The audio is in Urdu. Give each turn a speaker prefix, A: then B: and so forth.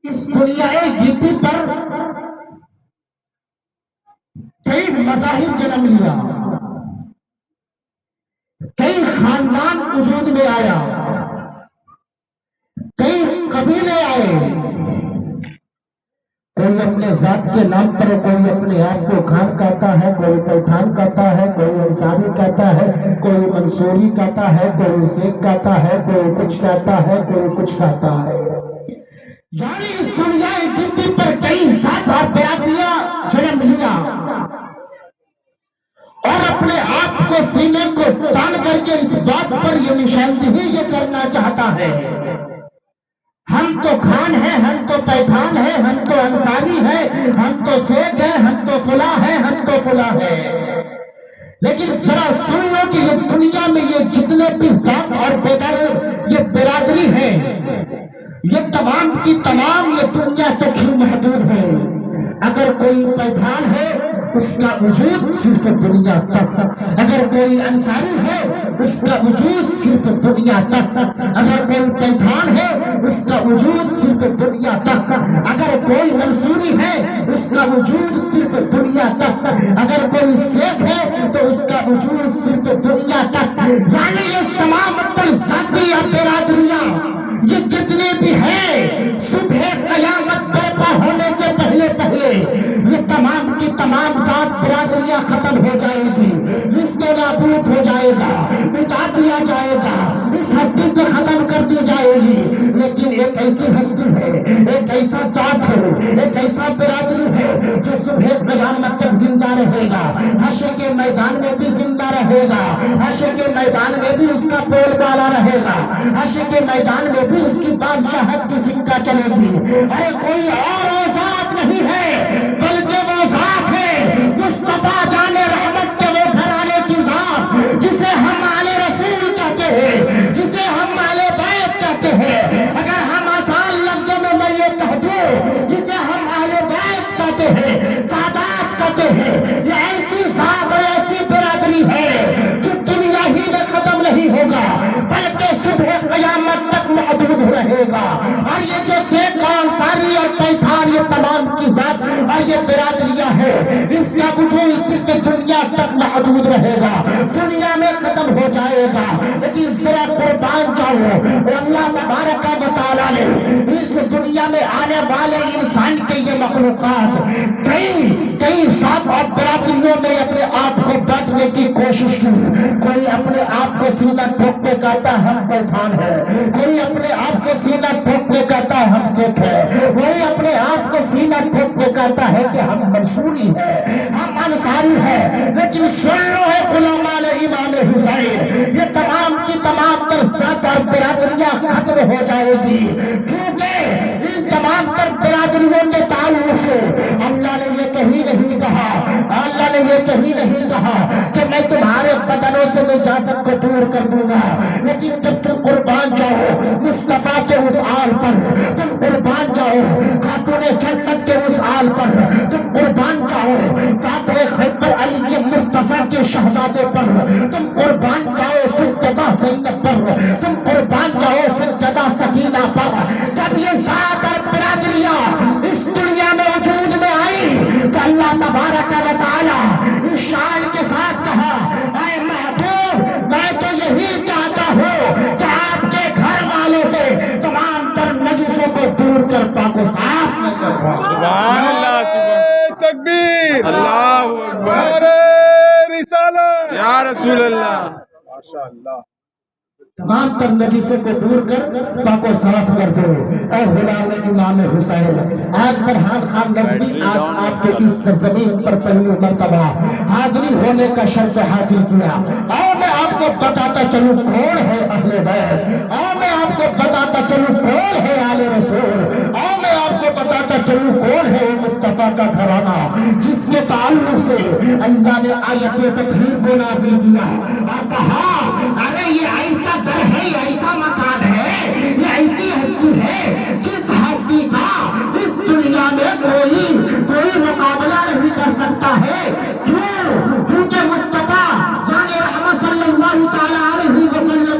A: اس دنیا گیتی پر کئی مذاہب جنم لیا، کئی خاندان وجود میں آیا، کئی قبیلے آئے، کوئی اپنے ذات کے نام پر کوئی اپنے آپ کو خان کہتا ہے، کوئی پٹھان کہتا ہے، کوئی انصاری کہتا ہے، کوئی منصوری کہتا ہے، کوئی سیخ کہتا ہے، کوئی کچھ کہتا ہے، کوئی کچھ کہتا ہے۔ یعنی اس دنیا گیتی پر کئی ذات اور برادریاں جنم لیا اور اپنے آپ کو سینے کو تان کر کے اس بات پر یہ نشاندہی یہ کرنا چاہتا ہے ہم تو خان ہیں، ہم تو پٹھان ہیں، ہم تو انصاری ہیں، ہم تو شیخ ہیں، ہم تو فلاں ہیں، ہم تو فلاں ہیں۔ لیکن ذرا سن لو کہ یہ دنیا میں یہ جتنے بھی ذات اور یہ برادری ہیں، یہ تمام کی تمام یہ دنیا تک ہی محدود ہے۔ اگر کوئی پٹھان ہے اس کا وجود صرف دنیا تک، اگر کوئی انصاری ہے اس کا وجود صرف دنیا تک، اگر کوئی پٹھان ہے اس کا وجود صرف دنیا تک، اگر کوئی منصوری ہے اس کا وجود صرف دنیا تک، اگر کوئی شیخ ہے تو اس کا وجود صرف دنیا تک۔ یعنی یہ تمام ذاتی اور برادریاں یہ جتنے بھی ہیں صبح قیامت برپا ہونے سے پہلے یہ تمام کی تمام ذات برادریاں ختم ہو جائے گی، رشتہ نابود ہو جائے گا، مٹا دیا جائے گا، اس ہستی سے ختم کر دی جائے گی۔ لیکن ایک ایسی ہستی ہے، ایک ایسا ذات ہے، ایک ایسا برادری ہے جو صبح قیامت تک زندہ رہے گا، حشر کے میدان میں بھی زندہ رہے گا، حشر کے میدان میں بھی اس کا بول بالا رہے گا، حشر کے میدان میں بھی اس کی بادشاہت کی سکہ چلے گی۔ ارے کوئی اور وہ ذات نہیں ہے بلکہ وہ ذات ہے مصطفیٰ جان رحمت کے وہ گھرانے کی ذات جسے ہم آل رسول کہتے ہیں، جسے ہم آل بیت کہتے ہیں۔ اگر ہم آسان لفظوں میں یہ کہہ دوں جسے ہم آل بیت کہتے ہیں، سادات کہتے ہیں، یہ ایسی ذات اور ایسی برادری ہے جو دنیا ہی میں ختم نہیں ہوگا بلکہ صبح قیامت تک محدود رہے گا۔ اور یہ جو شیخ اور انصاری اور پٹھان یہ تمام کی ذات اور یہ برادریاں ہے اس کا وجود صرف دنیا تک محدود رہے گا، دنیا میں ختم ہو جائے گا۔ لیکن ذرا قربان جاؤ، اللہ تبارک و تعالیٰ نے اس دنیا میں آنے والے انسان کے یہ مخلوقات کئی ذات اور برادریوں میں اپنے آپ کو بانٹنے کی کوشش کی۔ کوئی اپنے آپ کو سینہ ٹھوک کے کہتا ہے ہم پٹھان ہے، کوئی اپنے آپ کو سینہ ٹھوک کے کہتا ہے ہم سکھ ہے، کوئی اپنے آپ کو سینہ ٹھوک کے کہتا ہے کہ ہم منصوری ہے، ہم انصاری ہے۔ لیکن سن لو ہے غلامان امام حسین، یہ تمام کی تمام تر ذات اور برادریاں ختم ہو جائے گی، کیونکہ ان تمام تر برادریوں کے تعلق سے اللہ نے یہ کہیں نہیں کہا، اللہ نے یہ کہیں نہیں کہا کہ میں تمہارے بدنوں سے نجاست کو دور کر دوں گا۔ لیکن جب تم قربان جاؤ مصطفیٰ کے اس آل پر، تم قربان جاؤ خاتون جنت کے اس آل پر، تم قربان جاؤ فاتح خیبر علی مرتضیٰ کے شہزادے پر، تم قربان جاؤ سجدہ زینب پر، تم قربان جاؤ سجدہ سکینہ پر، جب یہ ذات اور برادریاں اس دنیا میں وجود میں آئی تو اللہ تبارک و تعالی اس شان کے ساتھ کہا اے محبوب میں تو یہی چاہتا ہوں کہ آپ کے گھر والوں سے تمام تر نجسوں کو دور کر پاک و صاف کر۔
B: سبحان اللہ، سبحان تکبیر، اللہ اکبر، رسالت یا رسول اللہ، ماشاءاللہ۔
A: تمام تر نجسوں کو دور کر پاک و صاف کر دو اے غلام امام حسین۔ آج فرحان خان نظمی آج آپ کو اس سرزمین پر پہلی مرتبہ حاضری ہونے کا شرف حاصل کیا۔ اور میں آپ کو بتاتا چلوں کون ہے اہل بیت، اور میں آپ کو بتاتا چلوں کون ہے آل رسول، اور میں آپ کو بتاتا چلوں کون ہے مصطفیٰ کا گھرانہ جس کے تعلق سے اللہ نے آیت تطہیر کو نازل کیا اور کہا ارے یہ ایسا در ہے، یہ ایسا مکان ہے، یہ ایسی ہستی ہے جس ہستی کا اس دنیا میں کوئی مقابلہ نہیں کر سکتا ہے۔ کیوں؟ کیونکہ مصطفیٰ جان رحمت صلی اللہ تعالی علیہ وسلم